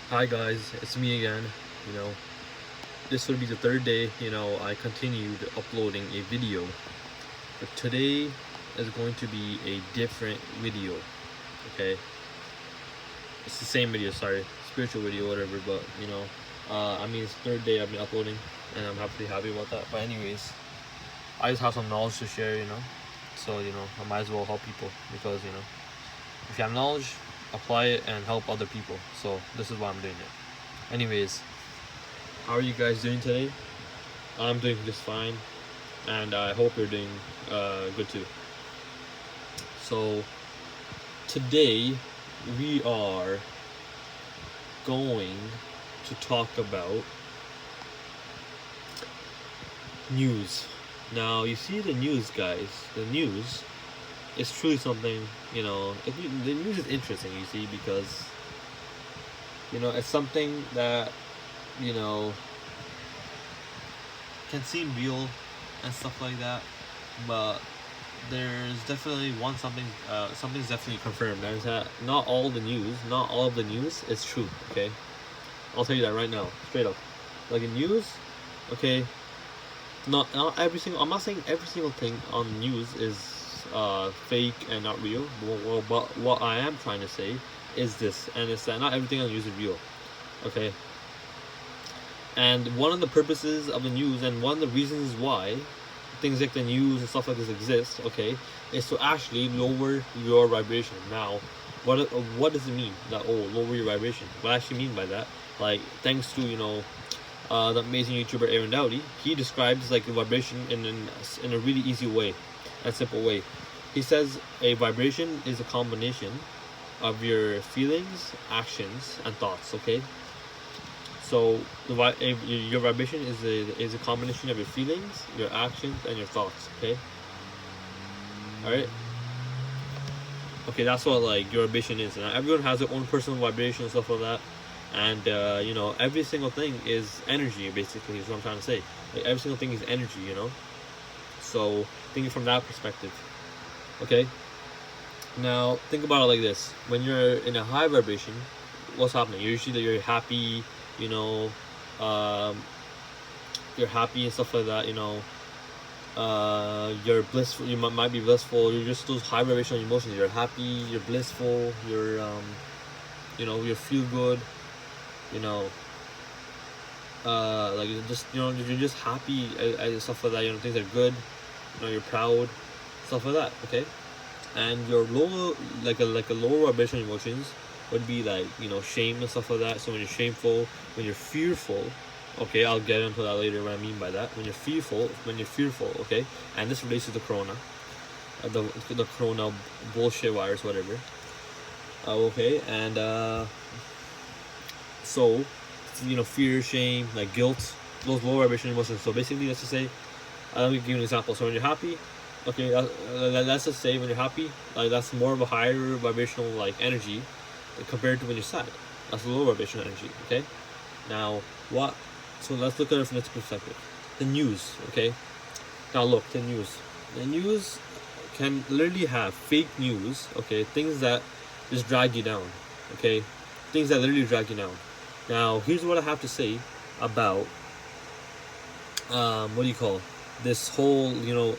Hi guys, it's me again. You know, this will be the third day, I continued uploading a video. But today is going to be a different video, okay? It's the same video, sorry. Spiritual video, whatever, but it's third day I've been uploading and I'm happy about that. But anyways, I just have some knowledge to share, So, I might as well help people because, if you have knowledge, apply it and help other people. So this is why I'm doing it. Anyways, how are you guys doing today? I'm doing just fine, and I hope you're doing good too. So today we are going to talk about news. Now you see the news, guys. The news is truly something. The news is interesting. You see, because it's something that you know can seem real and stuff like that, but there's definitely something's definitely confirmed. That is that not all of the news is true. Okay, I'll tell you that right now, straight up. Like in news, okay, not every single. I'm not saying every single thing on the news is fake and not real. But what I am trying to say is this, and it's that not everything on the news is real. Okay, and one of the purposes of the news and one of the reasons why things like the news and stuff like this exist, okay, is to actually lower your vibration. Now, what does it mean that lower your vibration? What I actually mean by that, like thanks to the amazing YouTuber Aaron Dowdy, he describes like the vibration in a really easy way, and simple way. He says a vibration is a combination of your feelings, actions, and thoughts. Okay, so your vibration is a combination of your feelings, your actions, and your thoughts. Okay. All right. Okay, that's what like your vibration is, and everyone has their own personal vibration and stuff like that. And every single thing is energy. Basically, is what I'm trying to say. Like every single thing is energy. So thinking from that perspective. Okay. Now think about it like this: when you're in a high vibration, what's happening? Usually, you're happy. You know, um, you're happy and stuff like that. You're blissful. You might be blissful. You're just those high vibrational emotions. You're happy. You're blissful. You feel good. You know, like you're just happy and stuff like that. Things are good. You're proud, stuff like that. Okay, and your lower like a lower vibration emotions would be like shame and stuff like that. So when you're shameful, when you're fearful, okay, I'll get into that later. What I mean by that, when you're fearful, okay, and this relates to the corona, the corona bullshit virus, whatever. Okay, and so fear, shame, like guilt, those lower vibration emotions. So basically, let's just say, let me give you an example. So when you're happy, okay, let's just say when you're happy, like that's more of a higher vibrational like energy compared to when you're sad. That's a lower vibrational energy. Okay, now what? So let's look at it from this perspective. The news. Okay, now look, the news. The news can literally have fake news. Okay, things that just drag you down. Okay, things that literally drag you down. Now here's what I have to say about what do you call this whole you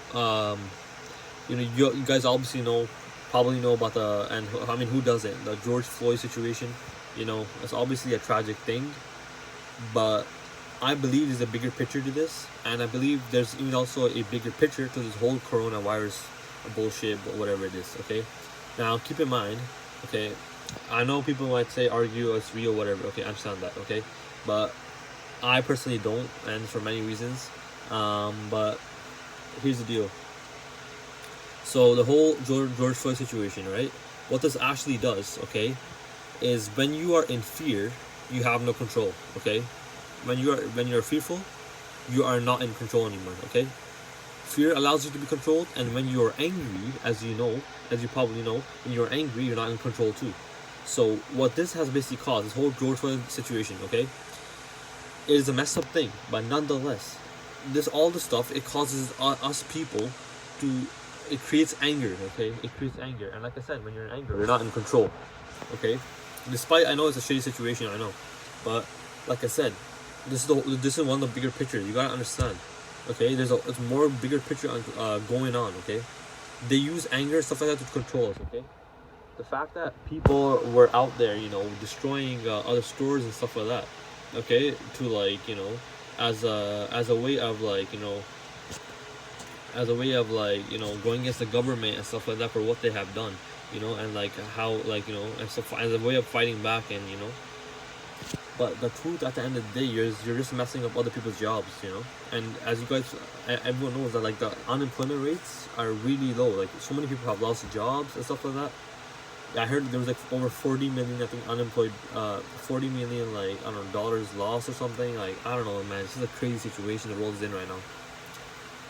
guys obviously probably know about who doesn't, the George Floyd situation. It's obviously a tragic thing, but I believe there's a bigger picture to this, and I believe there's even also a bigger picture to this whole coronavirus bullshit, whatever it is. Okay, now keep in mind, okay, I know people might say argue it's real, whatever. Okay, I understand that. Okay, but I personally don't, and for many reasons. But here's the deal. So the whole George Floyd situation, right? What this actually does, okay, is when you are in fear, you have no control. Okay, when you're fearful, you are not in control anymore. Okay, fear allows you to be controlled, and when you are angry, as you probably know, when you're angry, you're not in control too. So what this has basically caused, this whole George Floyd situation, okay, it is a messed up thing, but nonetheless, all this stuff, it causes us people to, it creates anger. Okay, it creates anger, and like I said, when you're in anger, you're not in control. Okay, Despite I know it's a shitty situation, I know, but like I said, this is one of the bigger pictures. You gotta understand. Okay, it's more bigger picture going on. Okay, they use anger stuff like that to control us. Okay, the fact that people were out there, destroying other stores and stuff like that. Okay, to like as a way of like going against the government and stuff like that for what they have done, and like how like as a way of fighting back and. But the truth at the end of the day, you're just messing up other people's jobs. And as you guys, everyone knows that like the unemployment rates are really low. Like so many people have lost jobs and stuff like that. I heard there was like over 40 million, I think, unemployed. 40 million, like I don't know, dollars lost or something. Like I don't know, man. This is a crazy situation the world is in right now.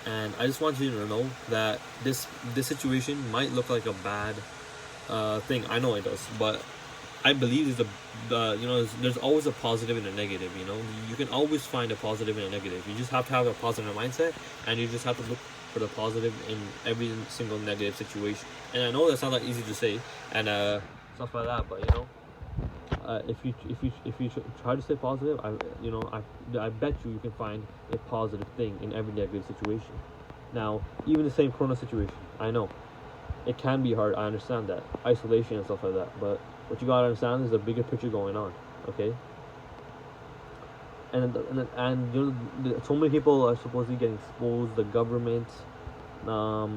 And I just want you to know that this situation might look like a bad thing. I know it does, but I believe there's always a positive and a negative. You can always find a positive and a negative. You just have to have a positive mindset, and you just have to look for the positive in every single negative situation. And I know that's not that easy to say, and stuff like that. But if you try to stay positive, I bet you can find a positive thing in every negative situation. Now, even the same Corona situation, I know it can be hard. I understand that isolation and stuff like that, but what you gotta understand is the bigger picture going on. Okay. And so many people are supposedly getting exposed. The government, so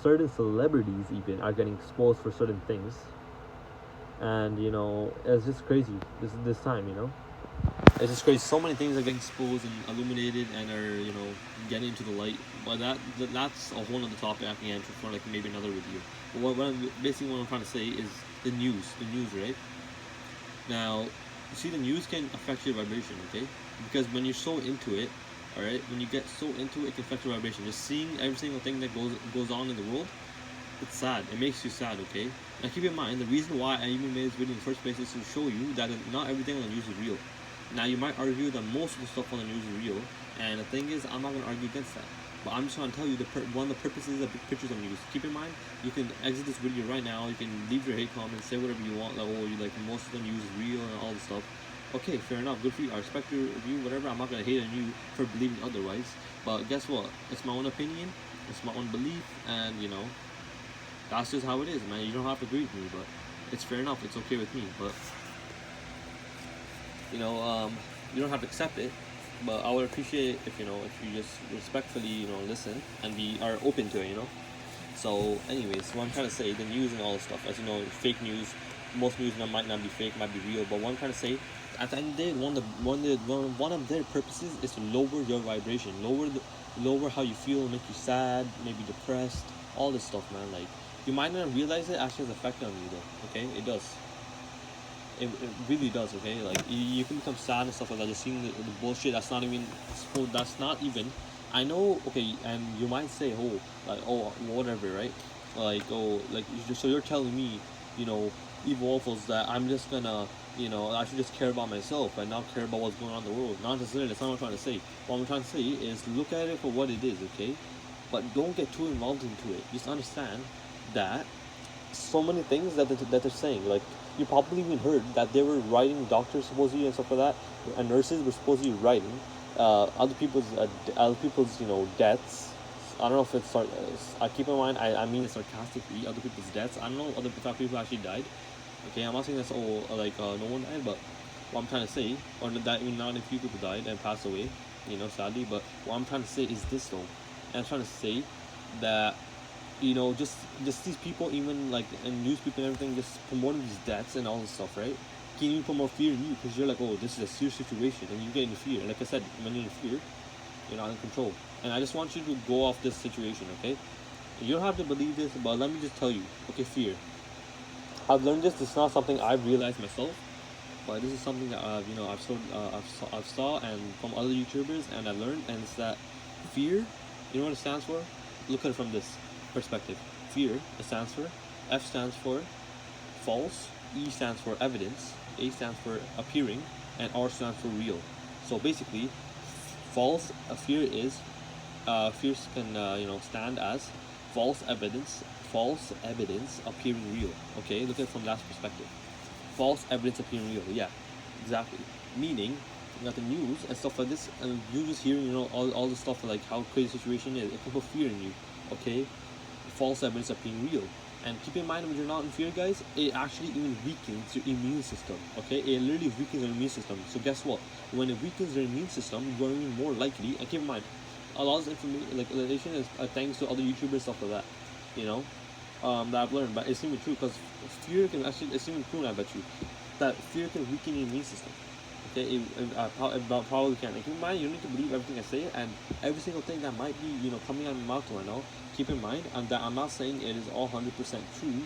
certain celebrities even are getting exposed for certain things, and it's just crazy. This time, it's just crazy. So many things are getting exposed and illuminated and are getting into the light. But that's a whole other topic I can answer for like maybe another review. But what I'm trying to say is the news, right? Now, you see, the news can affect your vibration, okay? Because when you're so into it, all right, when you get so into it, it can affect your vibration. Just seeing every single thing that goes on in the world, it's sad. It makes you sad, okay? Now keep in mind, the reason why I even made this video in the first place is to show you that not everything on the news is real. Now you might argue that most of the stuff on the news is real, and the thing is, I'm not going to argue against that. But I'm just trying to tell you one of the purposes of pictures on the news. Keep in mind, you can exit this video right now. You can leave your hate comments, say whatever you want. Like, you like most of the news is real and all this stuff. Okay, fair enough. Good for you. I respect your view, whatever. I'm not gonna hate on you for believing otherwise. But guess what? It's my own opinion. It's my own belief, and that's just how it is, man. You don't have to agree with me, but it's fair enough. It's okay with me, but you don't have to accept it. But I would appreciate if you just respectfully listen and are open to it. So anyways, what I'm trying to say, the news and all this stuff, as you know, fake news. Most news might not be fake, might be real. But what I'm trying to say, at the end of the day, one of their purposes is to lower your vibration, lower how you feel, make you sad, maybe depressed, all this stuff, man. Like you might not realize it actually has effect on you though. Okay, it does. It really does, okay? Like you can become sad and stuff like that, just seeing the bullshit that's not even I know, okay, and you might say, whatever, right? Like, so you're telling me, evil waffles, that I'm just gonna, I should just care about myself and not care about what's going on in the world. Not necessarily, that's not what I'm trying to say. What I'm trying to say is look at it for what it is, okay? But don't get too involved into it. Just understand that so many things that they're saying, like, you probably even heard that they were writing, doctors supposedly and stuff like that, and nurses were supposedly writing other people's deaths. I don't know if it's I keep in mind, I mean it sarcastically, other people's deaths. I don't know other people actually died. Okay, I'm not saying that's no one died, but what I'm trying to say, or that even not a few people died and passed away, sadly. But what I'm trying to say is this though, and I'm trying to say that just these people, even like and news people and everything, just promoting these deaths and all this stuff, right? Can even promote fear in you, because you're like, oh, this is a serious situation, and you get into fear. Like I said, when you're in fear, you're not in control. And I just want you to go off this situation, okay? You don't have to believe this, but let me just tell you, okay, fear. I've learned this. It's not something I've realized myself, but this is something that I've saw and from other YouTubers, and I learned, and it's that fear. You know what it stands for? Look at it from this perspective. Fear, it stands for, F stands for false, E stands for evidence, A stands for appearing, and R stands for real. So basically, false fear is fear can stand as false evidence appearing real. Okay, look at it from that perspective. false evidence appearing real. Yeah, exactly. Meaning, you got the news and stuff like this, and you just hearing, all the stuff like how crazy the situation is. It can put fear in you. Okay, false evidence appearing real. And keep in mind, when you're not in fear, guys, it actually even weakens your immune system. Okay, it literally weakens your immune system. So guess what? When it weakens your immune system, you are even more likely. And keep in mind, a lot of information, like information, is thanks to other YouTubers, stuff like that. You know, that I've learned, but it's even true because fear can actually, it's even true. I bet you that fear can weaken your immune system. Okay, it probably can. And keep in mind, you don't need to believe everything I say, and every single thing that might be, coming out of my mouth right now. Keep in mind, that I'm not saying it is all 100% true,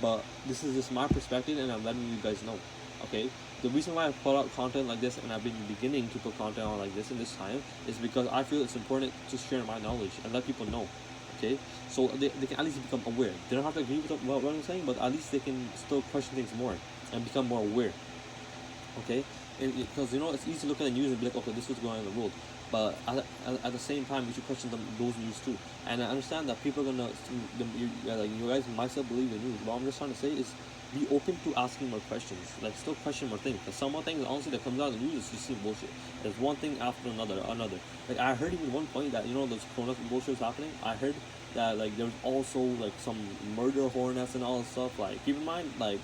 but this is just my perspective, and I'm letting you guys know. Okay, the reason why I put out content like this, and I've been beginning to put content on like this in this time, is because I feel it's important to share my knowledge and let people know. Okay, so they can at least become aware. They don't have to agree with what I'm saying, but at least they can still question things more and become more aware. Okay, because it's easy to look at the news and be like, okay, this is what's going on in the world, but at the same time, we should question those news too. And I understand that people are gonna, you guys might still believe the news. What I'm just trying to say is, be open to asking more questions, like still question more things. Because some more things, honestly, that comes out of the news is just bullshit. There's one thing after another. Like I heard even one point that those corona bullshit is happening. I heard that like there's also like some murder hornets and all this stuff. Like keep in mind, like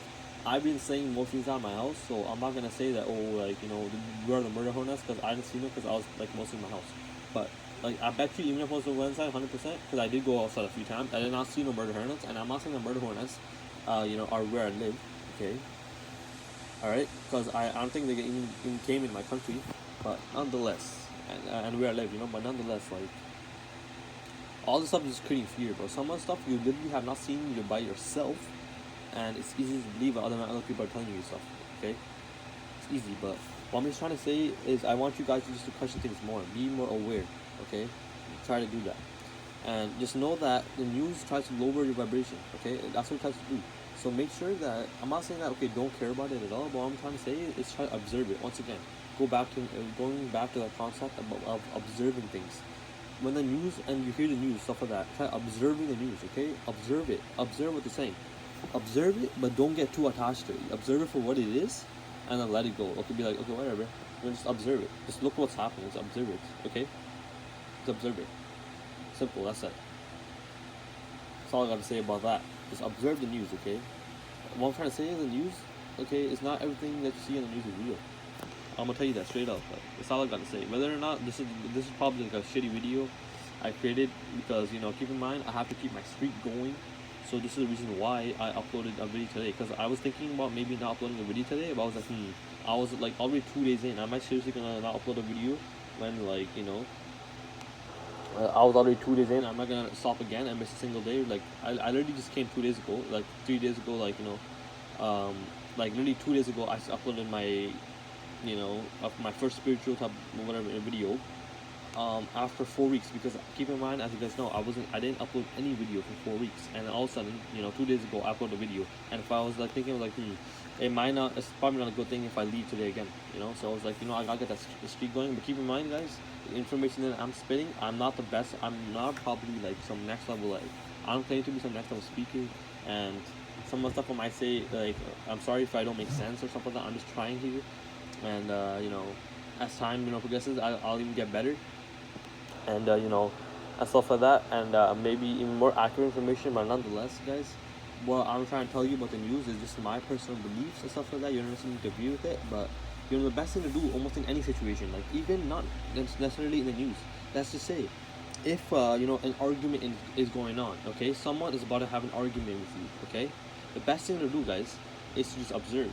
I've been saying most things out of my house, so I'm not gonna say that we are the murder hornets because I didn't see them because I was like mostly in my house. But like I bet you, even if I was on Wednesday, 100%, because I did go outside a few times, I did not see no murder hornets, and I'm not saying the murder hornets, are where I live. Okay. All right, because I don't think they even came in my country, but nonetheless, and where I live, but nonetheless, like all this stuff is creating fear, bro. Some of the stuff you literally have not seen you by yourself, and it's easy to believe what other people are telling you stuff. Okay, it's easy, but what I'm just trying to say is I want you guys to just to question things more, be more aware. Okay, try to do that, and just know that the news tries to lower your vibration. Okay, that's what it tries to do. So make sure that I'm not saying that okay, don't care about it at all. But what I'm trying to say is try to observe it. Once again, going back to that concept of observing things. When the news and you hear the news, stuff like that, try observing the news. Okay, observe it. Observe what they're saying. Observe it, but don't get too attached to it. Observe it for what it is, and then let it go. Okay, be like, okay, whatever. Just observe it. Just look what's happening. Just observe it. Okay, just observe it. Simple. That's it. That's all I gotta say about that. Just observe the news. Okay. What I'm trying to say is the news. Okay, it's not everything that you see in the news is real. I'm gonna tell you that straight up. But that's all I gotta say. Whether or not this is probably like a shitty video I created because keep in mind I have to keep my streak going. So this is the reason why I uploaded a video today, because I was thinking about maybe not uploading a video today, but I was like, I was like already 2 days in. Am I seriously gonna not upload a video when I was already 2 days in. I'm not gonna stop again and miss a single day. Like I literally just came 2 days ago, like 3 days ago, like literally 2 days ago I uploaded my of my first spiritual type whatever video after 4 weeks, because keep in mind, as you guys know, I didn't upload any video for 4 weeks, and all of a sudden 2 days ago I uploaded a video. And if I was like thinking like it's probably not a good thing if I leave today again, so I was like I gotta get that streak going. But keep in mind, guys, the information that I'm spitting, I'm not the best. I'm not probably like some next level, like I'm claiming to be some next level speaker, and some of the stuff I might say, like I'm sorry if I don't make sense or something like that. I'm just trying here, and as time progresses, I'll even get better, and and stuff like that, and maybe even more accurate information. But nonetheless, guys, what I'm trying to tell you about the news is just my personal beliefs and stuff like that. You don't necessarily need to agree with it, but the best thing to do almost in any situation, like even not necessarily in the news, let's just say if an argument is going on, okay, someone is about to have an argument with you, okay, the best thing to do, guys, is to just observe,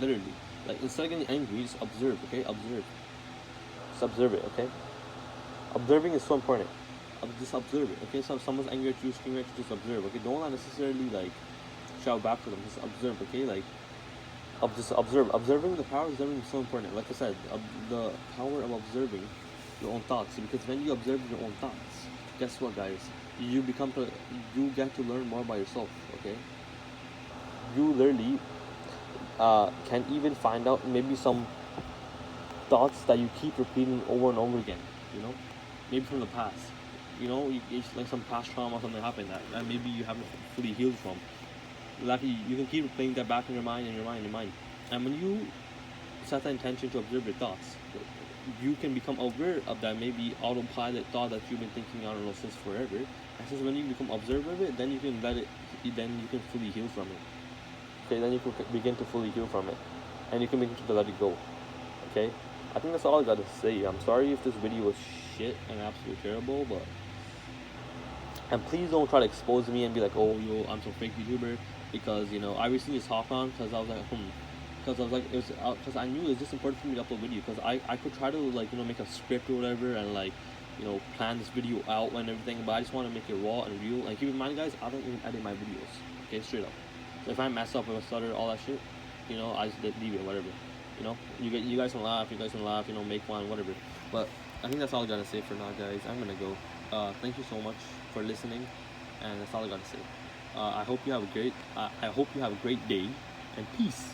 literally. Like instead of getting angry, just observe, okay, just observe it, okay. Observing is so important. Just observe it, okay. So if someone's angry at you, screaming at you, just observe, okay. Don't necessarily like shout back to them. Just observe, okay. Like just observe. Observing, the power of observing is so important. Like I said, the power of observing your own thoughts. Because when you observe your own thoughts, guess what, guys? You get to learn more by yourself, okay. You literally can even find out maybe some thoughts that you keep repeating over and over again. Maybe from the past. It's like some past trauma or something happened that maybe you haven't fully healed from. Like you can keep playing that back in your mind and your mind and your mind. And when you set the intention to observe your thoughts, you can become aware of that maybe autopilot thought that you've been thinking, I don't know, since forever. And since when you become observer of it, then you can let it, then you can fully heal from it. Okay, then you can begin to fully heal from it, and you can begin to let it go. Okay, I think that's all I gotta say. I'm sorry if this video was shit and absolutely terrible, but and please don't try to expose me and be like, oh, yo, I'm some fake YouTuber, because I recently just hopped on because I was like, because I was like, it was because I knew it was just important for me to upload video, because I could try to like make a script or whatever and like plan this video out and everything, but I just want to make it raw and real. And keep in mind, guys, I don't even edit my videos. Okay, straight up. So if I mess up, if I stutter, all that shit, I just leave it, whatever. You guys can laugh, make fun, whatever. But I think that's all I gotta say for now, guys. I'm gonna go. Thank you so much for listening, and that's all I gotta say. I hope you have a great day, and peace.